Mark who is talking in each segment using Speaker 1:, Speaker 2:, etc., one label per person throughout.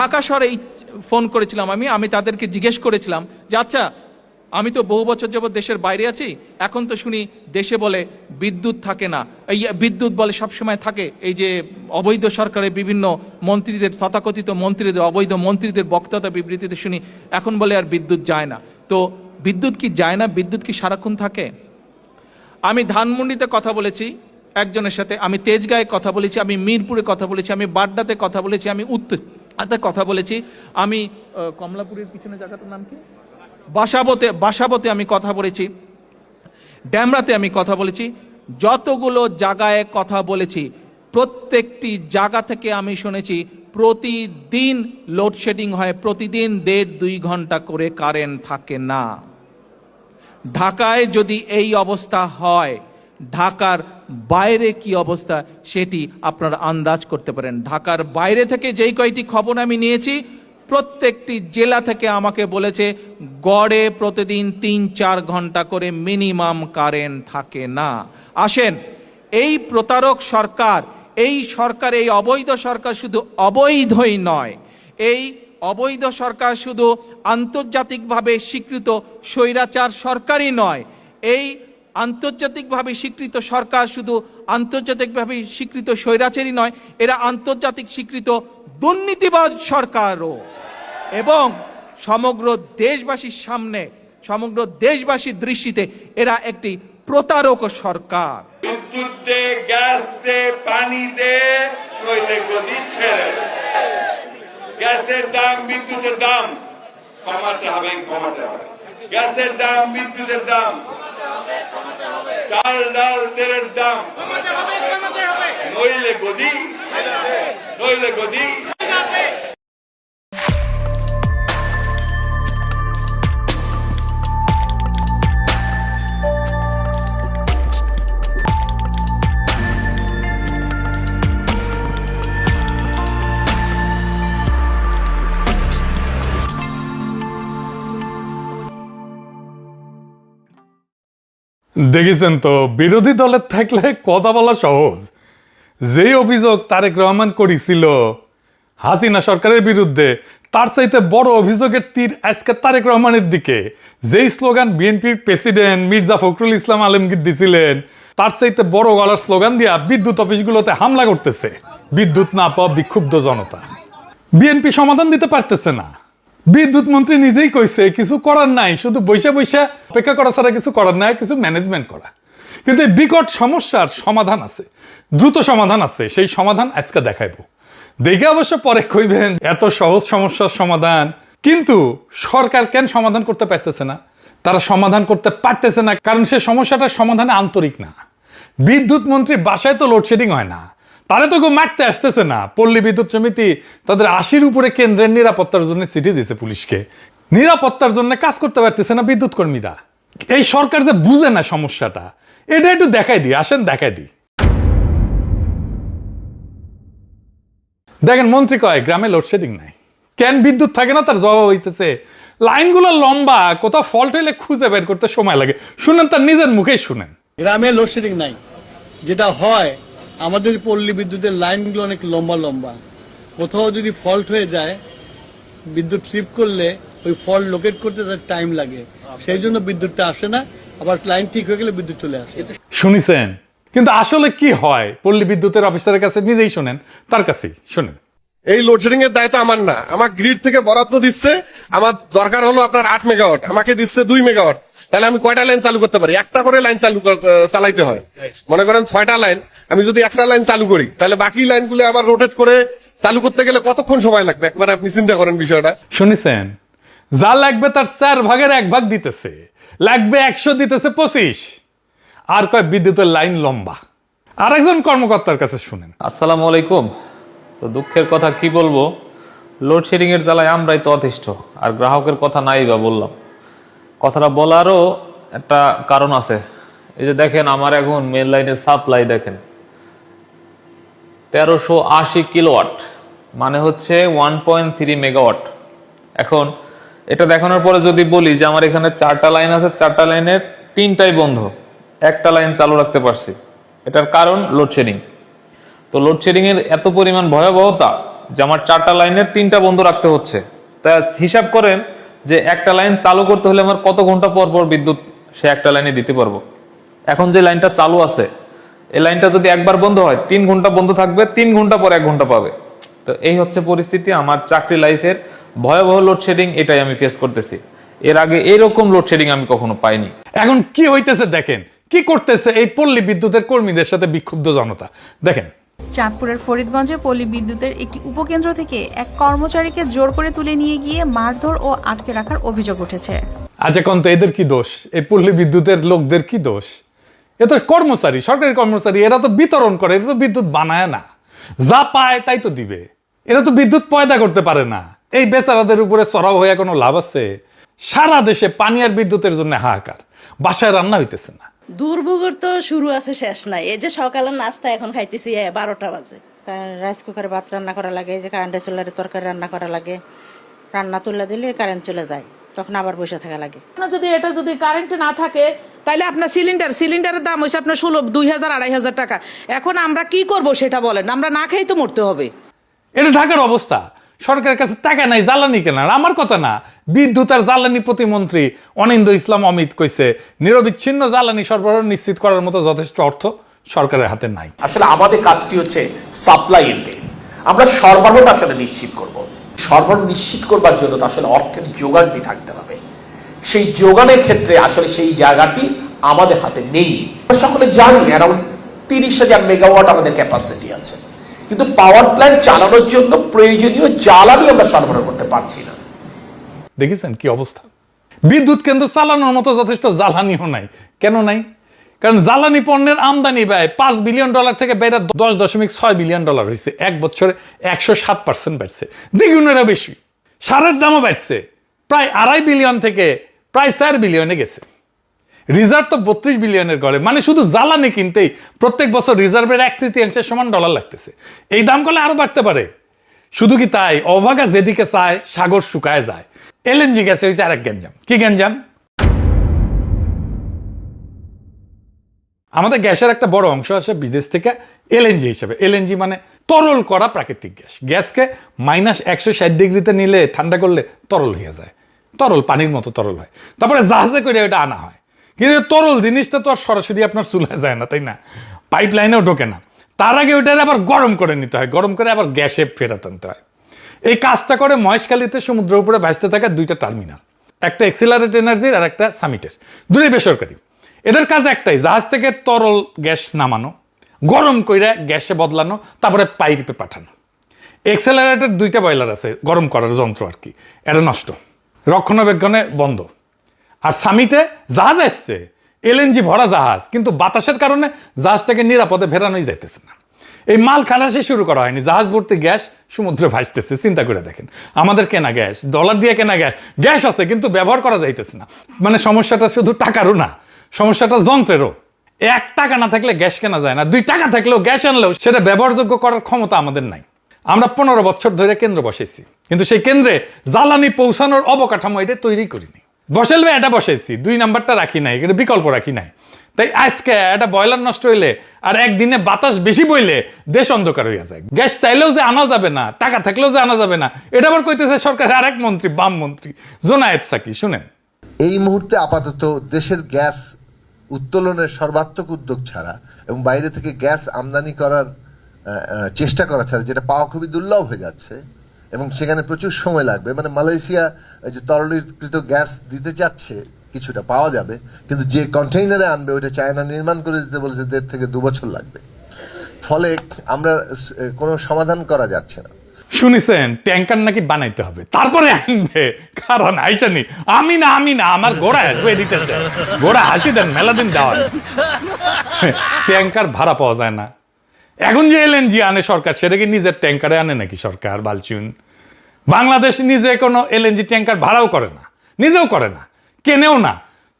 Speaker 1: ঢাকা শহরে ফোন করেছিলাম আমি তাদেরকে জিজ্ঞেস করেছিলাম যে আচ্ছা, আমি তো বহু বছর যাবৎ দেশের বাইরে আছি, এখন তো শুনি দেশে বলে বিদ্যুৎ থাকে না, এই বিদ্যুৎ বলে সবসময় থাকে, এই যে অবৈধ সরকারের বিভিন্ন মন্ত্রীদের, তথাকথিত মন্ত্রীদের, অবৈধ মন্ত্রীদের বক্তব্য বিবৃতিতে শুনি এখন বলে আর বিদ্যুৎ যায় না। তো বিদ্যুৎ কি যায় না? বিদ্যুৎ কি সারাক্ষণ থাকে? আমি ধানমন্ডিতে কথা বলেছি একজনের সাথে, আমি তেজগাঁয়ে কথা বলেছি, আমি মিরপুরে কথা বলেছি, আমি বাড্ডাতে কথা বলেছি, আমি উত্তরাতে কথা বলেছি, আমি কমলাপুরের পিছনে জায়গাটার নাম কি, বাসাবতে আমি কথা বলেছি, ড্যামরাতে আমি কথা বলেছি। যতগুলো জায়গায় কথা বলেছি প্রত্যেকটি জায়গা থেকে আমি শুনেছি প্রতিদিন লোডশেডিং হয়, প্রতিদিন 1.5-2 ঘন্টা করে কারেন্ট থাকে না। ঢাকায় যদি এই অবস্থা হয়, ঢাকার বাইরে কি অবস্থা সেটি আপনারা আন্দাজ করতে পারেন। ঢাকার বাইরে থেকে যেই কয়টি খবর আমি নিয়েছি, প্রত্যেকটি জেলা থেকে আমাকে বলেছে গড়ে প্রতিদিন 3-4 ঘন্টা করে মিনিমাম কারেন্ট থাকে না। আসেন, এই প্রতারক সরকার, এই অবৈধ সরকার শুধু অবৈধই নয়, এই অবৈধ সরকার শুধু আন্তর্জাতিকভাবে স্বীকৃত স্বৈরাচার সরকারই নয়, এই আন্তর্জাতিকভাবে স্বীকৃত সরকার শুধু আন্তর্জাতিকভাবে স্বীকৃত স্বৈরাচারই নয়, এরা আন্তর্জাতিক স্বীকৃত দুর্নীতিবাজ সরকারও। এবং সমগ্র দেশবাসীর সামনে, সমগ্র দেশবাসীর দৃষ্টিতে এরা একটি প্রতারক সরকার।
Speaker 2: বিদ্যুৎ দে, গ্যাস দে, পানি দে, নইলে গদি ছেড়ে। গ্যাসের দাম, বিদ্যুতের দাম কমাতে হবে। গ্যাসের দাম, বিদ্যুতের দাম, চাল ডাল তেলের দাম, নইলে গদি, নইলে গদি।
Speaker 3: দেখেছেন তো, বিরোধী দলের থাকলে কথা বলা সহজ। যেই অভিযোগ তারেক রহমান করেছিল হাসিনা সরকারের বিরুদ্ধে, তার চাইতে বড় অভিযোগের তীর আজকে তারেক রহমানের দিকে। যেই স্লোগান বিএনপির প্রেসিডেন্ট মির্জা ফখরুল ইসলাম আলমগীর দিছিলেন, তার চাইতে বড় গলার স্লোগান দিয়া বিদ্যুৎ অফিসগুলোতে হামলা করতেছে বিদ্যুৎ না পাওয়া বিক্ষুব্ধ জনতা। বিএনপি সমাধান দিতে পারতেছে না। বিদ্যুৎ মন্ত্রী নিজেই কইছে কিছু করার নাই, শুধু বৈশা বৈশা অপেক্ষা করা ছাড়া কিছু করার নাই, কিছু ম্যানেজমেন্ট করা। কিন্তু এই বিকট সমস্যার সমাধান আছে, দ্রুত সমাধান আছে। সেই সমাধান আজকে দেখাইবো। দেখে অবশ্য পরে কইবেন এত সহজ সমস্যার সমাধান। কিন্তু সরকার কেন সমাধান করতে পারতেছে না? তারা সমাধান করতে পারতেছে না কারণ সে সমস্যাটার সমাধানে আন্তরিক না। বিদ্যুৎ মন্ত্রী বাসায় তো লোডশেডিং হয় না, তারা তো কেউ মারতে আসতেছে না। পল্লী বিদ্যুৎ সমিতি তাদের 80-র উপরে কেন্দ্রের নিরাপত্তার জন্য চিঠি দিয়েছে পুলিশকে। নিরাপত্তার জন্য কাজ করতে পারতেছে না বিদ্যুৎ কর্মীরা। এই সরকার যে বুঝে না সমস্যাটা, এটা একটু দেখাই দিই। আসেন দেখাই দিই। দেখেন, মন্ত্রী কয় গ্রামে লোডশেডিং নাই, কেন বিদ্যুৎ থাকে না তার জবাব হইতেছে লাইনগুলো লম্বা, কোথাও ফল্ট হইলে খুঁজে বের করতে সময় লাগে। শুনেন, তার নিজের মুখেই শুনেন।
Speaker 4: গ্রামে লোডশেডিং নাই, যেটা হয় আমাদের পল্লী বিদ্যুতের লাইনগুলো অনেক লম্বা লম্বা। কোথাও যদি ফল্ট হয়ে যায়, বিদ্যুৎ স্লিপ করলে ওই ফল্ট লোকেট করতে তার টাইম লাগে, সেই জন্য বিদ্যুৎটা আসে না। আবার লাইন ঠিক হয়ে গেলে বিদ্যুৎ চলে আসে।
Speaker 3: শুনিছেন? কিন্তু আসলে কি হয় পল্লী বিদ্যুতের অফিসারের কাছে নিজেই শুনেন, তার কাছেই শুনেন।
Speaker 5: এই লোডশেডিং এর দায়িত্ব আমার না, আমার গ্রিড থেকে বরাদ্দ দিচ্ছে। আমার দরকার হলো আপনার 8 মেগাওয়াট, আমাকে দিচ্ছে 2 মেগাওয়াট। তাহলে আমি কয়টা লাইন চালু করতে পারি? একটা করে লাইন চালাইতে হয়। মনে করেন 6টা লাইন, আমি যদি একটা লাইন চালু করি, তাহলে বাকি লাইনগুলো আবার রোটেট করে চালু করতে গেলে কতক্ষণ সময় লাগবে? একবার আপনি চিন্তা করেন বিষয়টা।
Speaker 3: শুনিছেন? যা লাগবে তার 4 ভাগের 1 ভাগ দিতেছে, লাগবে 100 দিতেছে 25। আর কয় বিদ্যুতের লাইন লম্বা। আরেকজন কর্মকর্তার কাছে শুনেন।
Speaker 6: আসসালামু আলাইকুম। তো দুঃখের কথা কি বলবো, লোডশেডিং এর জ্বালায় আমরাই তো অতিষ্ঠ, আর গ্রাহকের কথা নাই বা বললাম। কথাটা বলারও একটা কারণ আছে। এই যে দেখেন, আমার এখন মেন লাইনের সাপ্লাই দেখেন 1380 কিলোওয়াট, মানে হচ্ছে 1.3 মেগাওয়াট। এখন এটা দেখানোর পরে যদি বলি যে আমার এখানে 4টা লাইন আছে, 4টা লাইনের 3টাই বন্ধ, একটা লাইন চালু রাখতে পারছি, এটার কারণ লোডশেডিং। তো লোডশেডিং এর এত পরিমাণ ভয়াবহতা যে আমার 4টা লাইনের 3টা বন্ধ রাখতে হচ্ছে। তা হিসাব করেন যে একটা লাইন চালু করতে হলে আমার কত ঘন্টা পর পর বিদ্যুৎ সে একটা লাইনে দিতে পারবো। এখন যে লাইনটা চালু আছে এই লাইনটা যদি একবার বন্ধ হয় 3 ঘন্টা বন্ধ থাকবে, 3 ঘন্টা পর 1 ঘন্টা পাবে। তো এই হচ্ছে পরিস্থিতি আমার চাকরি লাইফের ভয়াবহ লোডশেডিং, এটাই আমি ফেস করতেছি। এর আগে এরকম লোডশেডিং আমি কখনো পাইনি।
Speaker 3: এখন কি হইতেছে দেখেন, কি করতেছে এই পল্লী বিদ্যুতের কর্মীদের সাথে বিক্ষুব্ধ জনতা দেখেন।
Speaker 7: চাঁদপুরের ফরিদগঞ্জে পল্লী বিদ্যুতের একটি উপকেন্দ্র থেকে এক কর্মচারীকে জোর করে তুলে নিয়ে গিয়ে মারধর ও আটকে রাখার অভিযোগ উঠেছে।
Speaker 3: আচ্ছা কোন তো এদের কি দোষ? এই পল্লী বিদ্যুতের লোকদের কি দোষ? এ তো কর্মচারী, সরকারি কর্মচারী, এরা তো বিতরণ করে, এরা তো বিদ্যুৎ বানায় না, যা পায় তাই তো দিবে। এরা তো বিদ্যুৎ পয়দা করতে পারে না। এই বেচারাদের উপরে চড়াও হয়ে কোনো লাভ আছে? সারা দেশে পানি আর বিদ্যুতের জন্য হাহাকার, বাসায় রান্না হইতেছে না।
Speaker 8: দুর্ভোগের তো শুরু আছে শেষ নাই। এই যে সকালের নাস্তা এখন খাইতেছি 12টা বাজে।
Speaker 9: রাইস কুকারে ভাত রান্না করা লাগে, যে কারেন্টের চুলারে তরকারি রান্না করা লাগে, রান্না তুলে দিলে কারেন্ট চলে যায়, তখন আবার বসে থাকা লাগে।
Speaker 10: যদি এটা যদি কারেন্ট না থাকে তাহলে আপনার সিলিন্ডারের দাম হয়েছে আপনার 2000-2500 টাকা। এখন আমরা কি করব সেটা বলেন, আমরা না খেয়ে তো মরতে হবে।
Speaker 3: এটা ঢাকার অবস্থা, সরকারের কাছে টাকা নাই জ্বালানি কেনার। আমার কথা না, বিদ্যুৎ আর জ্বালানি প্রতিমন্ত্রী অনিন্দ ইসলাম অমিত কইছে নিরবিচ্ছিন্ন জ্বালানি সরবরাহ নিশ্চিত করার মতো যথেষ্ট অর্থ সরকারের হাতে নাই।
Speaker 11: আসলে আমাদের কাজটি হচ্ছে সাপ্লাই এন্ডে, আমরা সরবরাহটা আসলে নিশ্চিত করব। সরবরাহ নিশ্চিত করবার জন্য তো আসলে অর্থের যোগানটি থাকতে হবে। সেই যোগানের ক্ষেত্রে আসলে সেই জায়গাটি আমাদের হাতে নেই। আমরা সকলে জানি অ্যারাউন্ড 30,000 মেগাওয়াট আমাদের ক্যাপাসিটি আছে, কিন্তু পাওয়ার প্ল্যান্ট চালানোর জন্য প্রয়োজনীয় জ্বালানি আমরা সরবরাহ করতে পারছি না।
Speaker 3: দেখেছেন কি অবস্থা? বিদ্যুৎ কেন্দ্র চালানোর মতো যথেষ্ট জ্বালানিও নাই। কেন নাই? কারণ জ্বালানি পণ্যের আমদানি ব্যয় $5 বিলিয়ন থেকে বেড়ে $10.6 বিলিয়ন হয়েছে। এক বছরে 107% বাড়ছে, দ্বিগুণেরও বেশি। সারের দামও বাড়ছে, প্রায় $2.5 বিলিয়ন থেকে প্রায় $4 বিলিয়নে গেছে। রিজার্ভ তো 32 বিলিয়নের গড়ে, মানে শুধু জ্বালানি কিনতেই প্রত্যেক বছর রিজার্ভের 1/3 সমান ডলার লাগতেছে। এই দাম করলে আরো বাড়তে পারে। শুধু কি তাই, অভাগা যেদিকে চায় সাগর শুকায় যায়। এলএনজি গ্যাসে হয়েছে আরেক গ্যাঞ্জাম। কি গ্যাঞ্জাম? আমাদের গ্যাসের একটা বড় অংশ আসে বিদেশ থেকে এলএনজি হিসেবে। এলএনজি মানে তরল করা প্রাকৃতিক গ্যাস। গ্যাসকে -160 ডিগ্রিতে নিলে ঠান্ডা করলে তরল হয়ে যায়, তরল পানির মতো তরল হয়। তারপরে জাহাজে করে ওটা আনা হয়। কিন্তু তরল জিনিসটা তো আর সরাসরি আপনার চুলায় যায় না, তাই না? পাইপ লাইনেও ঢোকে না। তার আগে ওইটা আবার গরম করে নিতে হয়, গরম করে আবার গ্যাসে ফেরত আনতে হয়। এই কাজটা করে মহেশখালীতে সমুদ্রের উপরে ভাসতে থাকা 2টা টার্মিনাল, একটা এক্সিলারেট এনার্জির আর একটা সামিটের, দুটোই বেসরকারি। এদের কাজ একটাই, জাহাজ থেকে তরল গ্যাস নামানো, গরম করে গ্যাসে বদলানো, তারপরে পাইপে পাঠানো। এক্সেলারেটের 2টা বয়লার আছে, গরম করার যন্ত্র আর কি, এটা নষ্ট, রক্ষণাবেক্ষণে বন্ধ। আর সামিটে জাহাজ আসছে, এলএনজি ভরা জাহাজ, কিন্তু বাতাসের কারণে জাহাজটাকে নিরাপদে ফেরানোই যাইতেছে না। এই মাল খালাসি শুরু করা হয়নি, জাহাজ ভর্তি গ্যাস সমুদ্রে ভাসতেছে। চিন্তা করে দেখেন, আমাদের কেনা গ্যাস, ডলার দিয়ে কেনা গ্যাস, গ্যাস আছে কিন্তু ব্যবহার করা যাইতেছে না। মানে সমস্যাটা শুধু টাকারও না, সমস্যাটা যন্ত্রেরও। 1 টাকা না থাকলে গ্যাস কেনা যায় না, 2 টাকা থাকলেও গ্যাস আনলেও সেটা ব্যবহারযোগ্য করার ক্ষমতা আমাদের নাই। আমরা 15 বছর ধরে কেন্দ্র বসেছি, কিন্তু সেই কেন্দ্রে জ্বালানি পৌঁছানোর অবকাঠামো এটা তৈরি করিনি। বসাইলে এটা বসাইছি, 2 নাম্বারটা রাখি নাই, এটা বিকল্প রাখি নাই। তাই আজকে একটা বয়লার নষ্ট হইলে আর একদিনে বাতাস বেশি বইলে দেশ অন্ধকার হইয়া যায়। গ্যাস চাইলেও যে আনা যাবে না, টাকা থাকলেও যে আনা যাবে না, এটা আবার কইতেছে সরকারের আরেক মন্ত্রী, বাম মন্ত্রী জোনায়েদ সাকি। শুনেন,
Speaker 12: এই মুহূর্তে আপাতত দেশের গ্যাস উত্তোলনের সর্বাত্মক উদ্যোগ ছাড়া এবং বাইরে থেকে গ্যাস আমদানি করার চেষ্টা করা ছাড়া, যেটা পাওয়া খুবই দুর্লভ হয়ে যাচ্ছে এবং সেখানে প্রচুর সময় লাগবে। মানে মালয়েশিয়া যে তরলীকৃত গ্যাস দিতে চাচ্ছে, কিছুটা পাওয়া যাবে, কিন্তু যে কন্টেইনারে আনবে ওইটা চায়না নির্মাণ করে দিতে বলেছে, 1.5 থেকে 2 বছর লাগবে। ফলে আমরা কোনো সমাধান করা যাচ্ছে না।
Speaker 3: শুনেছেন ট্যাঙ্কার নাকি বানাইতে হবে, তারপরে আনবে। কারণ আইসানি আমি না আমার গোড়া আসবে, এদিকে গোড়া হাসি দেন, মেলা দিন দেওয়ার। ট্যাঙ্কার ভাড়া পাওয়া যায় না। এখন যে এলএনজি আনে সরকার, সেটা কি নিজের ট্যাঙ্কারে আনে নাকি সরকার? বালচুন, বাংলাদেশ নিজে কোনো এলএনজি ট্যাঙ্কার ভাড়াও করে না, নিজেও করে না, কেনেও না।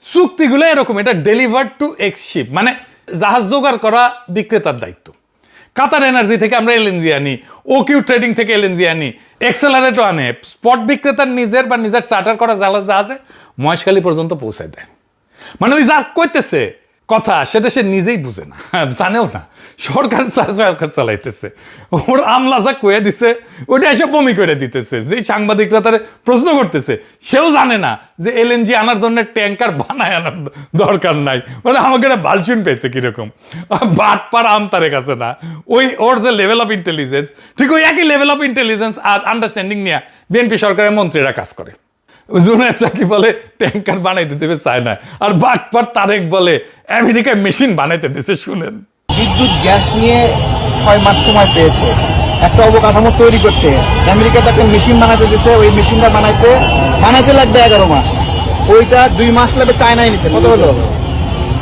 Speaker 3: চুক্তিগুলো এরকম, এটা ডেলিভার টু এক্সশিপ, মানে জাহাজ জোগাড় করা বিক্রেতার দায়িত্ব। কাতার এনার্জি থেকে আমরা এলএনজি আনি, ওকিউ ট্রেডিং থেকে এলএনজি আনি, এক্সেলারেটও আনে। স্পট বিক্রেতার নিজের বা নিজের চার্টার করা জাহাজে মহেশখালী পর্যন্ত পৌঁছায় দেয়। মানে ওই যা করতেছে কথা সেটা সে নিজেই বুঝে না, জানেও না। সরকার চালাইতেছে, ওর আমলা যা কয়ে দিছে ওইটা এসে বমি করে দিতেছে। যে সাংবাদিকরা তার প্রশ্ন করতেছে সেও জানে না যে এলএনজি আনার জন্য ট্যাঙ্কার বানায় আনার দরকার নাই। মানে আমাকে একটা বালচুন পেয়েছে কিরকম, বাটপার আম তার কাছে না। ওর যে লেভেল অফ ইন্টেলিজেন্স, ঠিক ওই একই লেভেল অফ ইন্টেলিজেন্স আর আন্ডারস্ট্যান্ডিং নিয়ে বিএনপি সরকারের মন্ত্রীরা কাজ করে। জুনায়েদ সাকিব বলে ট্যাঙ্কার বানাইতে দেবে চায় না, আর বাটপার তারেক বলে আমেরিকায় মেশিন বানাইতে দিছে। শুনেন,
Speaker 4: বিদ্যুৎ গ্যাস নিয়ে 6 মাস সময় পেয়েছে একটা অবকাঠামো তৈরি করতে। আমেরিকাতে একটা মেশিন বানাতে দিছে, ওই মেশিনটা বানাইতে লাগবে 11 মাস। ওইটা 2 মাস লাগবে চায়নায় নিতে, কত হলো?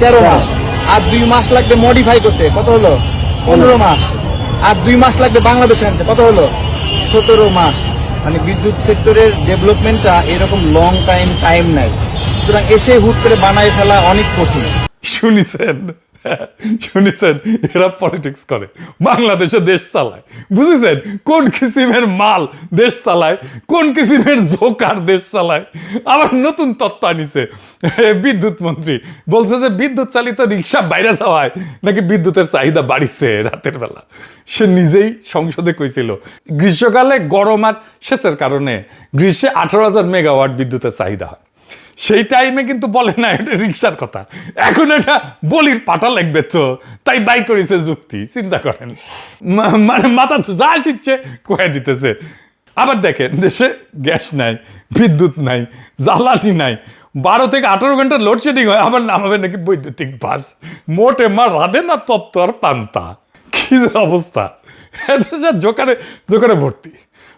Speaker 4: 13 মাস। আর 2 মাস লাগবে মডিফাই করতে, কত হলো? 15 মাস। আর 2 মাস লাগবে বাংলাদেশে আনতে, কত হলো? 17 মাস। মানে বিদ্যুৎ সেক্টরের ডেভেলপমেন্টটা এরকম লং টাইম নাই, সুতরাং এসে হুট করে বানায় ফেলা অনেক কঠিন।
Speaker 3: শুনেছেন এরা পলিটিক্স করে, বাংলাদেশে দেশ চালায়। বুঝেছেন কোন কিসিমের মাল দেশ চালায়, কোন কিসিমের জোকার দেশ চালায়। আবার নতুন তত্ত্ব আনিছে বিদ্যুৎ মন্ত্রী, বলছে যে বিদ্যুৎ চালিত রিক্সা বাইরে যাওয়ায় নাকি বিদ্যুতের চাহিদা বাড়িছে রাতের বেলা। সে নিজেই সংসদে কইছিল গ্রীষ্মকালে গরম আর সেচের কারণে গ্রীষ্মে 18,000 মেগাওয়াট বিদ্যুতের চাহিদা হয়। সেই টাইমে কিন্তু বলে না এটা রিক্সার কথা, এখন এটা বলির পাটা লাগবে তো, তাই বাই করেছে যুক্তি। চিন্তা করেন, মানে মাথা যা আসছে কয়ে দিতেছে। আবার দেখেন দেশে গ্যাস নাই, বিদ্যুৎ নাই, জ্বালানি নাই, 12 থেকে 18 ঘন্টা লোডশেডিং হয়, আবার নামাবে নাকি বৈদ্যুতিক বাস। মোটে মা রাধে না তপ্ত আর পান্তা, কি যে অবস্থা। জোকারে জোকারে ভর্তি।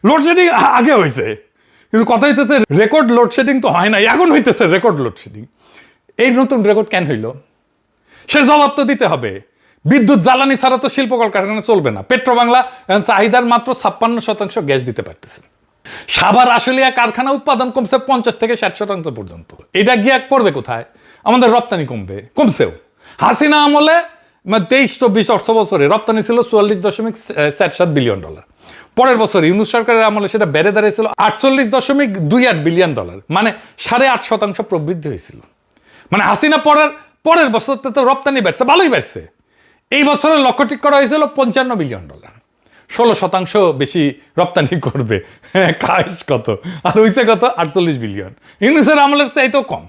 Speaker 3: লোডশেডিং আগে হয়েছে, কিন্তু কথা হইতেছে রেকর্ড লোডশেডিং তো হয় না, এখন হইতেছে রেকর্ড লোডশেডিং। এই নতুন রেকর্ড কেন হইল সে জবাব তো দিতে হবে। বিদ্যুৎ জ্বালানি ছাড়া তো শিল্প কলকারখানা চলবে না। পেট্রোবাংলা চাহিদার মাত্র 56% গ্যাস দিতে পারতেছে। সাভার আশুলিয়া কারখানা উৎপাদন কমছে 50 থেকে 60% পর্যন্ত। এটা গিয়ে পড়বে কোথায়? আমাদের রপ্তানি কমছেও। হাসিনা আমলে 23-24 অর্থ বছরে রপ্তানি ছিল $44.7 বিলিয়ন। পরের বছর ইউনূস সরকারের আমলে সেটা বেড়ে দাঁড়িয়েছিল $48.28 বিলিয়ন, মানে 8.5% প্রবৃদ্ধি হয়েছিল। মানে হাসিনা পরের বছর তো রপ্তানি বাড়ছে, ভালোই বাড়ছে। এই বছরের লক্ষ্য ঠিক করা হয়েছিল $55 বিলিয়ন, 16% বেশি রপ্তানি করবে। কাজ কত আর হয়েছে কত? 48 বিলিয়ন। ইউনূসের আমলের চাইতেও কম।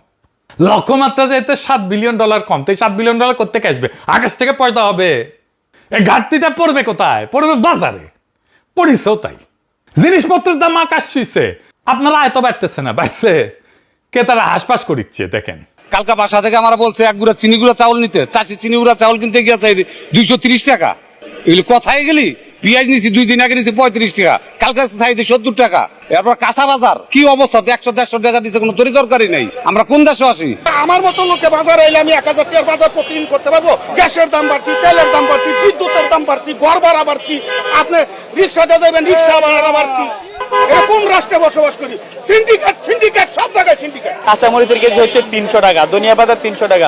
Speaker 3: লক্ষ্যমাত্রা যাইতে $7 বিলিয়ন কম। তো এই $7 বিলিয়ন করতে আসবে, আকাশ থেকে পয়সা হবে। এই ঘাটতিটা পড়বে কোথায়? পড়বে বাজারে। পড়িছেও তাই, জিনিসপত্রের দাম আকাশ ছুঁইছে, আপনারা আয়ত বাড়তেছে না, বাড়ছে কে তারা হাসপাস করিচ্ছে। দেখেন
Speaker 5: কালকা বাসা থেকে আমার বলছে 1 গুড়া চিনি গুঁড়া চাউল নিতে, চাষি চিনি গুঁড়া চাউল কিনতে গিয়েছে 230 টাকা। এগুলো কোথায় গেলি? পেঁয়াজ নিছি 2 দিন আগে নিছি 35 টাকা, কালকে চাইতে 70 টাকা। এরপর কাঁচা বাজার কি অবস্থা, 100-150 টাকা দিতে কোনো তরি দরকারই নাই। আমরা কোন দেশে আসি?
Speaker 2: আমার মতো লোকে বাজারে এলে আমি 1000 টাকার বাজার প্রতিদিন করতে পারবো? গ্যাসের দাম বাড়তি, তেলের দাম বাড়তি, বিদ্যুতের দাম বাড়তি, ঘর ভাড়া বাড়তি, আপনি রিক্সাতে যাবেন রিক্সা ভাড়া বাড়তি। এটা কোন রাষ্ট্রে বসবাস করি? সিন্ডিকেট সব জায়গায় সিন্ডিকেট।
Speaker 13: কাঁচামরিচের কেজি হচ্ছে 300 টাকা, ধনিয়া পাতা 300 টাকা,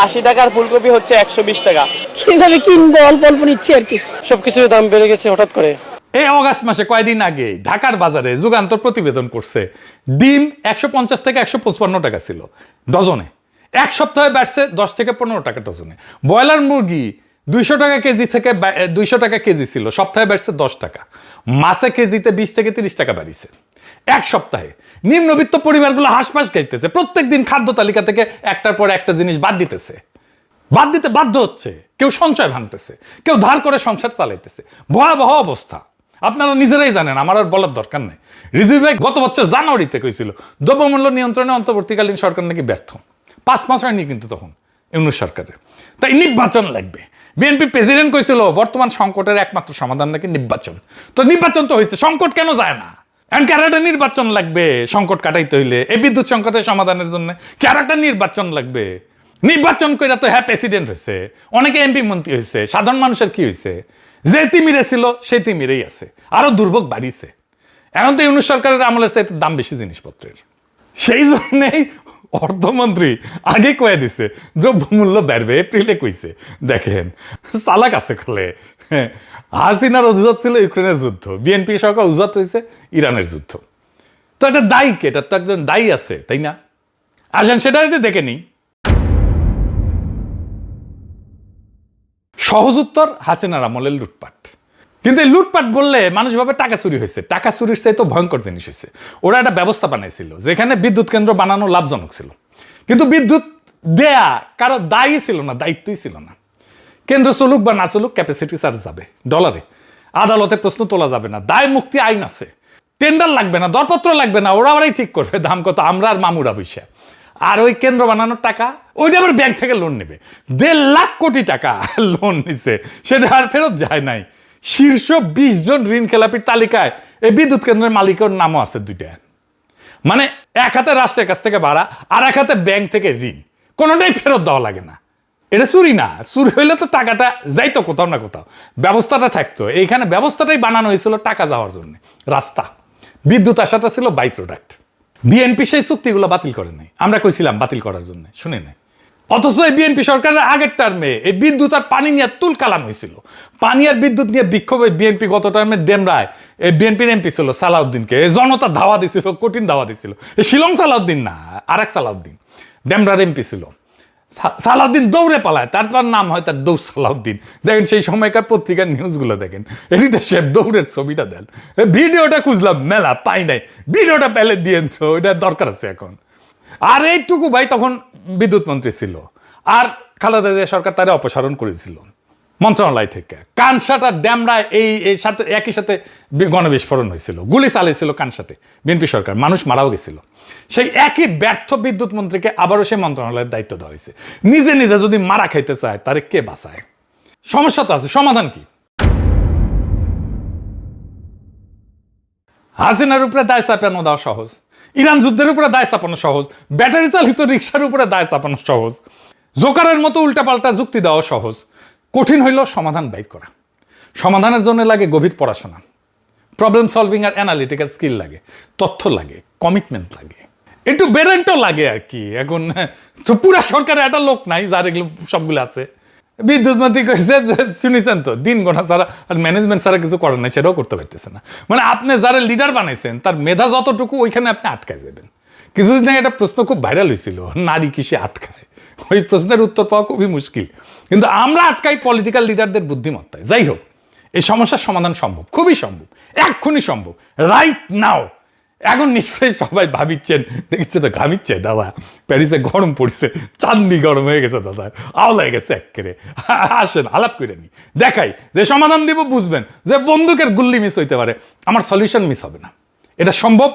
Speaker 13: 80 টাকার ফুলকপি হচ্ছে 120 টাকা।
Speaker 8: কিভাবে কিনবো? অল্প অল্প নিচ্ছি আর কি।
Speaker 13: সবকিছুর দাম বেড়ে গেছে হঠাৎ করে।
Speaker 3: এই অগাস্ট মাসে কয়েকদিন আগে ঢাকার বাজারে যুগান্তর প্রতিবেদন করছে ডিম 150 থেকে 155 টাকা ছিল ডজনে, এক সপ্তাহে বাড়ছে 10 থেকে 15 টাকা ডজনে। ব্রয়লার মুরগি 200 টাকা কেজি থেকে 200 টাকা কেজি ছিল, সপ্তাহে বাড়ছে 10 টাকা। মাছে কেজিতে 20 থেকে 30 টাকা বাড়িছে এক সপ্তাহে। নিম্নবিত্ত পরিবারগুলো হাঁসফাঁস খাইতেছে, প্রত্যেক দিন খাদ্য তালিকা থেকে একটার পর একটা জিনিস বাদ দিতে বাধ্য হচ্ছে। কেউ সঞ্চয় ভাঙতেছে, কেউ ধার করে সংসার চালাইতেছে। ভয়াবহ অবস্থা, আপনারা নিজেরাই জানেন, আমার আর বলার দরকার নেই। রিজভি ভাই গত বছর জানুয়ারিতে কইছিল দ্রব্যমূল্য নিয়ন্ত্রণে অন্তর্বর্তীকালীন সরকার নাকি ব্যর্থ। 5 মাস হয়নি কিন্তু তখন ইউনূস সরকারের। তাই নির্বাচন লাগবে। বিএনপি প্রেসিডেন্ট কইছিল বর্তমান সংকটের একমাত্র সমাধান নাকি নির্বাচন। তো নির্বাচন তো হয়েছে, সংকট কেন যায় না? এখন ক্যারাটা নির্বাচন লাগবে সংকট কাটাইতে হইলে। এই বিদ্যুৎ সংকটের সমাধানের জন্য ক্যারাটা নির্বাচন লাগবে। নির্বাচন কইরা তো হ্যাঁ প্রেসিডেন্ট হয়েছে, অনেকে এমপি মন্ত্রী হয়েছে, সাধারণ মানুষের কি হয়েছে? যে তিমিরে ছিল সেই তিমিরেই আছে, আরো দুর্ভোগ বাড়িছে। এখন তো ইউনূস সরকারের আমলের চাইতে দাম বেশি জিনিসপত্রের। সেই জন্যেই অর্থমন্ত্রী আগে কয়ে দিছে দ্রব্যমূল্য বাড়বে, এপ্রিলে কইছে। দেখেন চালাক আছে খোলে। হাসিনার অজুহাত ছিল ইউক্রেনের যুদ্ধ, বিএনপি সরকার অজুহাত হয়েছে ইরানের যুদ্ধ। তো এটা দায়ী কে? এটা তো একজন দায়ী আছে, তাই না? আসেন সেটা দেখে নিই। সহজ উত্তর হাসিনার আমলের লুটপাট। কিন্তু এই লুটপাট বললে মানুষ ভাবে টাকা চুরি হয়েছে। টাকা চুরির চাই তো ভয়ঙ্কর জিনিস হয়েছে। ওরা একটা ব্যবস্থা বানাইছিল যেখানে বিদ্যুৎ কেন্দ্র বানানো লাভজনক ছিল, কিন্তু বিদ্যুৎ দেয়া কারো দায়ী ছিল না, দায়িত্বই ছিল না। কেন্দ্র চলুক বা না চলুক ক্যাপাসিটি চার্জ যাবে ডলারে, আদালতে প্রশ্ন তোলা যাবে না, দায় মুক্তি আইন আছে, টেন্ডার লাগবে না, দরপত্র লাগবে না, ওরাই ঠিক করবে দাম কত, আমরা আর মামুরা বৈশা। আর ওই কেন্দ্র বানানোর টাকা ওইটা আবার ব্যাংক থেকে লোন নেবে, 1.5 লাখ কোটি টাকা লোন নিছে, সেটা আর ফেরত যায় নাই। শীর্ষ 20 জন ঋণ খেলাপির তালিকায় এই বিদ্যুৎ কেন্দ্রের মালিকের নামও আছে 2টা। মানে এক হাতে রাষ্ট্রের কাছ থেকে ভাড়া আর এক হাতে ব্যাংক থেকে ঋণ, কোনোটাই ফেরত দেওয়া লাগে না। এটা চুরি না, চুরি হইলে তো টাকাটা যাইতো কোথাও না কোথাও, ব্যবস্থাটা থাকতো। এইখানে ব্যবস্থাটাই বানানো হয়েছিল টাকা যাওয়ার জন্য। রাস্তা, বিদ্যুৎ আসাটা ছিল বাই প্রোডাক্ট। বিএনপি সেই চুক্তিগুলো বাতিল করে নাই, আমরা কইছিলাম বাতিল করার জন্য, শুনে নাই। অথচ এই বিএনপি সরকারের আগের টার্মে এই বিদ্যুৎ আর পানি নিয়ে তুল কালাম হয়েছিল। পানি আর বিদ্যুৎ নিয়ে বিক্ষোভে বিএনপি গত টার্মে ডেমরায় এই বিএনপির এমপি ছিল সালাউদ্দিনকে জনতা ধাওয়া দিছিল, কঠিন ধাওয়া দিছিল। এই শিলং সালাউদ্দিন না, আর এক সালাউদ্দিন ডেমরার এমপি ছিল। সালাউদ্দিন দৌড়ে পালায়, তারপর নাম হয় তার দৌড় সালাউদ্দিন। দেখেন সেই সময়কার পত্রিকার নিউজগুলো দেখেন, এটিতে সে দৌড়ের ছবিটা দেন। ভিডিওটা খুঁজলাম মেলা পাই নাই, ভিডিওটা পেলে দিয়েন তো, ওইটা দরকার আছে এখন। আর এইটুকু ভাই তখন বিদ্যুৎ মন্ত্রী ছিল, আর খালেদা জিয়া সরকার তারা অপসারণ করেছিল মন্ত্রণালয় থেকে। কানসাটা ড্যামরায় এই সাথে একই সাথে গণবিস্ফোরণ হয়েছিল, গুলি চালিয়েছিল কানসাটে বিএনপি সরকার, মানুষ মারাও গেছিল। সেই একই ব্যর্থ বিদ্যুৎ মন্ত্রীকে আবারও সেই মন্ত্রণালয়ের দায়িত্ব দেওয়া হয়েছে। নিজে নিজে যদি মারা খাইতে চায় তারে কে বাঁচায়? সমস্যা তো আছে, সমাধান কি? হাসিনার উপরে দায় চাপানো দেওয়া সহজ, ইরান যুদ্ধের উপরে দায় চাপানো সহজ, ব্যাটারি চালিত রিক্সার উপরে দায় চাপানো সহজ, জোকারের মতো উল্টাপাল্টা যুক্তি দেওয়া সহজ। কঠিন হইল সমাধান বাইর করা। সমাধানের জন্য লাগে গভীর পড়াশোনা, প্রবলেম সলভিং আর অ্যানালিটিক্যাল স্কিল লাগে, তথ্য লাগে, কমিটমেন্ট লাগে, একটু বেরেন্টও লাগে আর কি। এখন তো পুরা সরকারে একটা লোক নাই যার এগুলো সবগুলো আছে। বিদ্যুৎ মন্ত্রী কইছে যে শুনেছেন তো, দিন গোনা ছাড়া আর ম্যানেজমেন্ট ছাড়া কিছু করেন নাই, সেটাও করতে পারতেছে না। মানে আপনি যারা লিডার বানাইছেন তার মেধা যতটুকু ওইখানে আপনি আটকায় যাবেন। কিছুদিন আগে একটা প্রশ্ন খুব ভাইরাল হয়েছিল, নারী কিসে আটকায়? ওই প্রশ্নের উত্তর পাওয়া খুবই মুশকিল, কিন্তু আমরা আটকাই পলিটিক্যাল লিডারদের বুদ্ধিমত্তায়। যাই হোক, এই সমস্যার সমাধান সম্ভব, খুবই সম্ভব, এক্ষুনি সম্ভব, রাইট নাও। এখন নিশ্চয়ই সবাই ভাবিচ্ছেন, দেখছে তো ঘামিচ্ছে দাদা, প্যারিসে গরম পড়ছে, চাঁদনি গরম হয়ে গেছে দাদা, আওলায় গেছে একেবারে। আসেন আলাপ করে নি, দেখাই যে সমাধান দিব, বুঝবেন যে বন্দুকের গুল্লি মিস হইতে পারে, আমার সলিউশন মিস হবে না। এটা সম্ভব,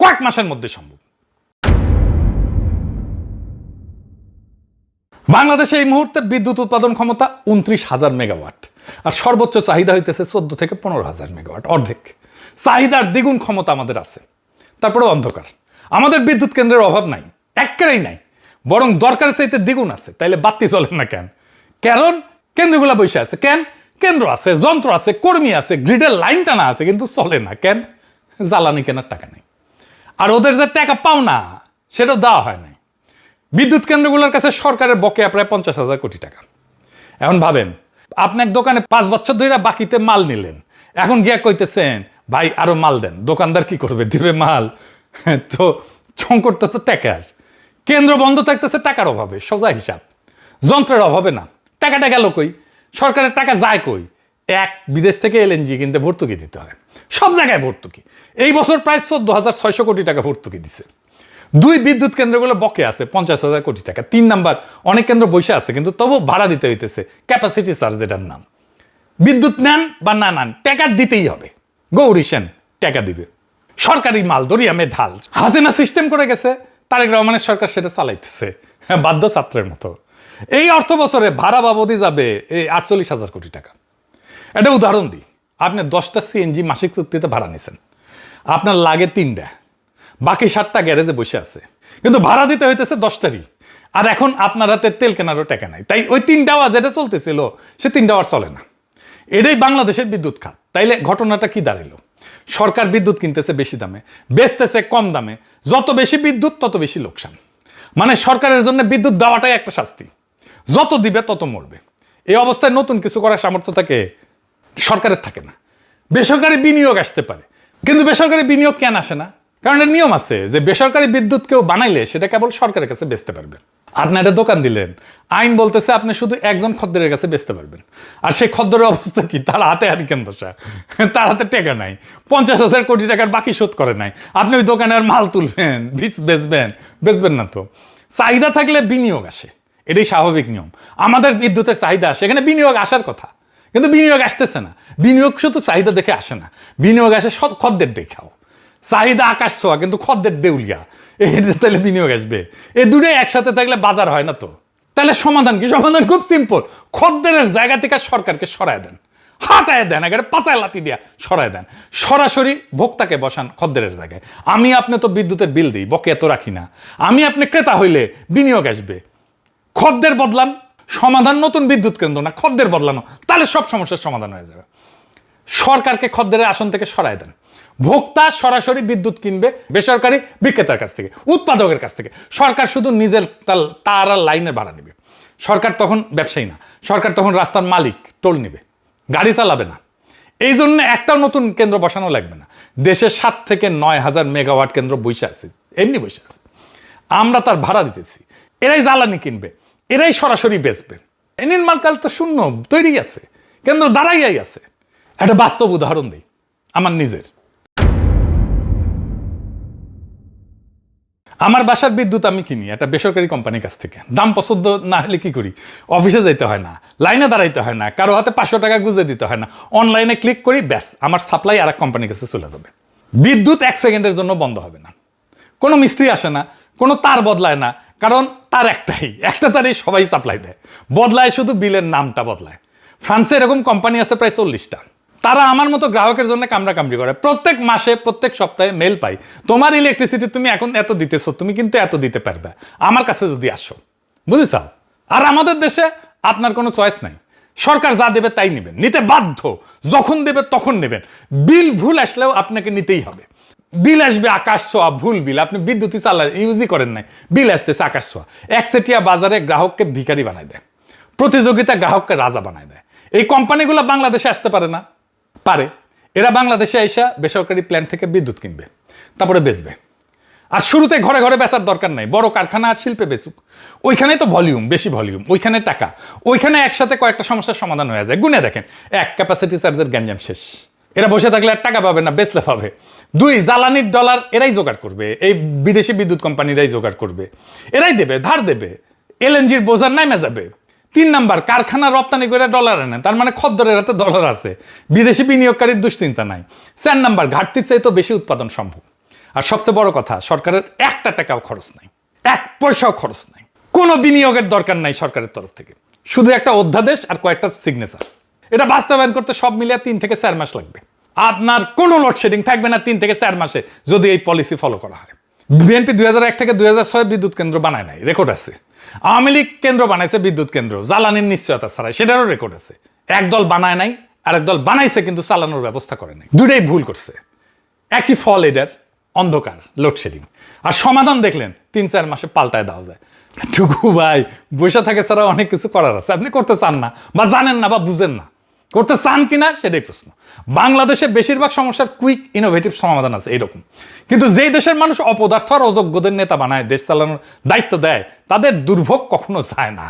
Speaker 3: কয়েক মাসের মধ্যে সম্ভব। বাংলাদেশে এই মুহূর্তে বিদ্যুৎ উৎপাদন ক্ষমতা 29,000 মেগাওয়াট, আর সর্বোচ্চ চাহিদা হইতেছে 14 থেকে 15,000 মেগাওয়াট, অর্ধেক। চাহিদার দ্বিগুণ ক্ষমতা আমাদের আছে, তারপরে অন্ধকার। আমাদের বিদ্যুৎ কেন্দ্রের অভাব নাই, একেবারেই নাই, বরং দরকারের চাইতে দ্বিগুণ আছে। তাইলে বাতি চলে না কেন? কারণ কেন্দ্রগুলা বসে আছে। কেন? কেন্দ্র আছে, যন্ত্র আছে, কর্মী আছে, গ্রিডের লাইন টানা আছে, কিন্তু চলে না কেন? জ্বালানি কেনার টাকা নেই, আর ওদের যে টাকা পাও না সেটাও দেওয়া হয় নাই। বিদ্যুৎ কেন্দ্রগুলোর কাছে সরকারের বকেয়া প্রায় 50,000 কোটি টাকা। এখন ভাবেন, আপনি এক দোকানে 5 বছর ধরে বাকিতে মাল নিলেন, এখন গিয়া কইতেছেন ভাই আরো মাল দেন, দোকানদার কি করবে? দিবে মাল? তো সংকটটা তো টাকার। কেন্দ্র বন্ধ থাকতেছে টাকার অভাবে, সোজা হিসাব, যন্ত্রের অভাবে না। টাকাটা গেল কই? সরকারের টাকা যায় কই? বিদেশ থেকে এলএনজি কিনতে ভর্তুকি দিতে হয়, সব জায়গায় ভর্তুকি। এই বছর প্রায় 14,600 কোটি টাকা ভর্তুকি দিছে। 2 বিদ্যুৎ কেন্দ্রগুলো বকে আছে 50,000 কোটি টাকা। 3 নাম্বার, অনেক কেন্দ্র বসে আছে কিন্তু তবু ভাড়া দিতে হইতেছে, ক্যাপাসিটি চার্জ এটার নাম। বিদ্যুৎ নেন বা না নেন, টাকা দিতেই হবে। গৌরী সেন টাকা দিবে, সরকারি মাল দরিয়ামে ঢাল। হাসিনা সিস্টেম করে গেছে, তারেক রহমানের সরকার সেটা চালাইতেছে বাধ্য ছাত্রের মতো। এই অর্থ বছরে ভাড়া বাবদই যাবে এই 48,000 কোটি টাকা। এটা উদাহরণ দিই, আপনি 10টা সিএনজি মাসিক চুক্তিতে ভাড়া নিছেন, আপনার লাগে 3টা, বাকি 7টা গ্যারেজে বসে আছে, কিন্তু ভাড়া দিতে হইতেছে 10টারই। আর এখন আপনার হাতে তেল কেনারও টাকা নাই, তাই ওই 3টা যেটা চলতেছিল সে 3টা আর চলে না। এটাই বাংলাদেশের বিদ্যুৎ খাত। তাইলে ঘটনাটা কি দাঁড়ালো? সরকার বিদ্যুৎ কিনতেছে বেশি দামে, বেচতেছে কম দামে, যত বেশি বিদ্যুৎ তত বেশি লোকসান। মানে সরকারের জন্য বিদ্যুৎ দেওয়াটাই একটা শাস্তি, যত দিবে তত মরবে। এই অবস্থায় নতুন কিছু করার সামর্থ্য থাকে সরকারের থাকে না। বেসরকারি বিনিয়োগ আসতে পারে, কিন্তু বেসরকারি বিনিয়োগ কেন আসে না? কারণ এর নিয়ম আছে যে বেসরকারি বিদ্যুৎ কেউ বানাইলে সেটা কেবল সরকারের কাছে বেচতে পারবে। আপনি একটা দোকান দিলেন, আইন বলতেছে আপনি শুধু একজন খদ্দেরের কাছে বেচতে পারবেন, আর সেই খদ্দেরের অবস্থা কি? তার হাতে হারিকেন দশা, তার হাতে টাকা নাই, 50,000 কোটি টাকার বাকি শোধ করে নাই। আপনি ওই দোকানে আর মাল তুলবেন, বেচবেন না তো। চাহিদা থাকলে বিনিয়োগ আসে, এটাই স্বাভাবিক নিয়ম। আমাদের বিদ্যুতের চাহিদা আসে, এখানে বিনিয়োগ আসার কথা, কিন্তু বিনিয়োগ আসতেছে না। বিনিয়োগ শুধু চাহিদা দেখে আসে না, বিনিয়োগ আসে খদ্দের দেখাও। চাহিদা আকাশ ছোঁয়া, কিন্তু খদ্দের দেউলিয়া, তাহলে বিনিয়োগ আসবে? এই দুটোই একসাথে থাকলে বাজার হয় না তো। তাহলে সমাধান কি? সমাধান খুব সিম্পল, খদ্দেরের জায়গা থেকে সরকারকে সরায় দেন, হাঁটায় দেন, একেবারে পাচায় লাতি দিয়া সরায় দেন, সরাসরি ভোক্তাকে বসান খদ্দেরের জায়গায়। আমি আপনি তো বিদ্যুতের বিল দিই, বকেয়া তো রাখি না। আমি আপনি ক্রেতা হইলে বিনিয়োগ আসবে, খদ্দের বদলান, সমাধান নতুন বিদ্যুৎ কেন্দ্র না, খদ্দের বদলানো, তাহলে সব সমস্যার সমাধান হয়ে যাবে। সরকারকে খদ্দেরের আসন থেকে সরায় দেন, ভোক্তা সরাসরি বিদ্যুৎ কিনবে বেসরকারি বিক্রেতার কাছ থেকে, উৎপাদকের কাছ থেকে। সরকার শুধু নিজের তার আর লাইনের ভাড়া নেবে। সরকার তখন ব্যবসায়ী না, সরকার তখন রাস্তার মালিক, টোল নেবে, গাড়ি চালাবে না। এই জন্য একটাও নতুন কেন্দ্র বসানো লাগবে না। দেশে 7 থেকে 9,000 মেগাওয়াট কেন্দ্র বসে আছে, এমনি বসে আছে, আমরা তার ভাড়া দিতেছি। এরাই জ্বালানি কিনবে, এরাই সরাসরি বেচবে। নির্মাণকাল তো শূন্য তৈরি আছে, কেন্দ্র দাঁড়াইয়াই আছে। একটা বাস্তব উদাহরণ দিই আমার নিজের। আমার বাসার বিদ্যুৎ আমি কিনি একটা বেসরকারি কোম্পানির কাছ থেকে। দাম পছন্দ না হলে কি করি? অফিসে যাইতে হয় না, লাইনে দাঁড়াইতে হয় না, কারো হাতে 500 টাকা গুঁজে দিতে হয় না, অনলাইনে ক্লিক করি, ব্যাস আমার সাপ্লাই আর এক কোম্পানির কাছে চলে যাবে। বিদ্যুৎ 1 সেকেন্ডের জন্য বন্ধ হবে না, কোনো মিস্ত্রি আসে না, কোনো তার বদলায় না, কারণ তার একটা তারই সবাই সাপ্লাই দেয়, বদলায় শুধু বিলের নামটা বদলায়। ফ্রান্সে এরকম কোম্পানি আছে প্রায় 40টা। তারা আমার মতো গ্রাহকের জন্য কামড়াকামড়ি করে। প্রত্যেক মাসে প্রত্যেক সপ্তাহে মেল পাই, তোমার ইলেকট্রিসিটি তুমি এখন এত দিতেছো, তুমি কিন্তু এত দিতে পারবে আমার কাছে যদি আসো, বুঝেছ? আর আমাদের দেশে আপনার কোনো চয়েস নাই, সরকার যা দেবে তাই নেবেন, নিতে বাধ্য, যখন দেবে তখন নেবেন। বিল ভুল আসলেও আপনাকে নিতেই হবে। বিল আসবে আকাশ ছোঁয়া, ভুল বিল, আপনি বিদ্যুৎই ইউজই করেন নাই, বিল আসতেছে আকাশ ছোঁয়া। একচেটিয়া বাজারে গ্রাহককে ভিখারি বানায় দেয়, প্রতিযোগিতা গ্রাহককে রাজা বানায় দেয়। এই কোম্পানিগুলো বাংলাদেশে আসতে পারে না? পারে। এরা বাংলাদেশে আইসা বেসরকারি প্ল্যান্ট থেকে বিদ্যুৎ কিনবে, তারপরে বেচবে। আর শুরুতে ঘরে ঘরে বেচার দরকার নাই, বড় কারখানা আর শিল্পে বেচুক, ওইখানেই তো ভলিউম, বেশি ভলিউম, ওইখানে টাকা, ওইখানে একসাথে কয়েকটা সমস্যার সমাধান হয়ে যায়। গুনে দেখেন, 1 ক্যাপাসিটি চার্জের গ্যাঞ্জাম শেষ। এরা বসে থাকলে আর টাকা পাবে না, বেচলে পাবে। 2 জ্বালানির ডলার এরাই জোগাড় করবে, এই বিদেশি বিদ্যুৎ কোম্পানিরাই জোগাড় করবে, এরাই দেবে, ধার দেবে, এলএনজির বোঝার নামে যাবে। 3 নাম্বার, কারখানা রপ্তানি করে ডলার আনে, তার মানে খদ্দরের হাতে ডলার আছে, বিদেশি বিনিয়োগকারীর দুশ্চিন্তা নাই। 4 নাম্বার, ঘাটতির চাইতে বেশি উৎপাদন সম্ভব। আর সবচেয়ে বড় কথা, সরকারের 1 টাকাও খরচ নাই, 1 পয়সাও খরচ নাই, কোনো বিনিয়োগের দরকার নাই সরকারের তরফ থেকে, শুধু একটা অধ্যাদেশ আর কয়েকটা সিগনেচার। এটা বাস্তবায়ন করতে সব মিলিয়ে 3 থেকে 4 মাস লাগবে। আপনার কোনো লোডশেডিং থাকবে না 3 থেকে 4 মাসে, যদি এই পলিসি ফলো করা হয়। বিএনপি 2001 থেকে 2006 বিদ্যুৎ কেন্দ্র বানায় নাই, রেকর্ড আছে। আওয়ামী লীগ কেন্দ্র বানাইছে বিদ্যুৎ কেন্দ্র, জ্বালানির নিশ্চয়তা ছাড়াই, সেটারও রেকর্ড আছে। একদল বানায় নাই, আর একদল বানাইছে কিন্তু চালানোর ব্যবস্থা করে নাই। দুটাই ভুল করছে, একই ফল এটার, অন্ধকার, লোডশেডিং। আর সমাধান দেখলেন 3-4 মাসে পাল্টায় দেওয়া যায়। টুকু ভাই বসে থাকে ছাড়া অনেক কিছু করার আছে, আপনি করতে চান না, বা জানেন না, বা বুঝেন না, করতে চান কিনা সেটাই প্রশ্ন। বাংলাদেশে বেশিরভাগ সমস্যার কুইক ইনোভেটিভ সমাধান আছে এরকম, কিন্তু যেই দেশের মানুষ অপদার্থ আর অযোগ্যদের নেতা বানায়, দেশ চালানোর দায়িত্ব দেয়, তাদের দুর্ভোগ কখনো যায় না।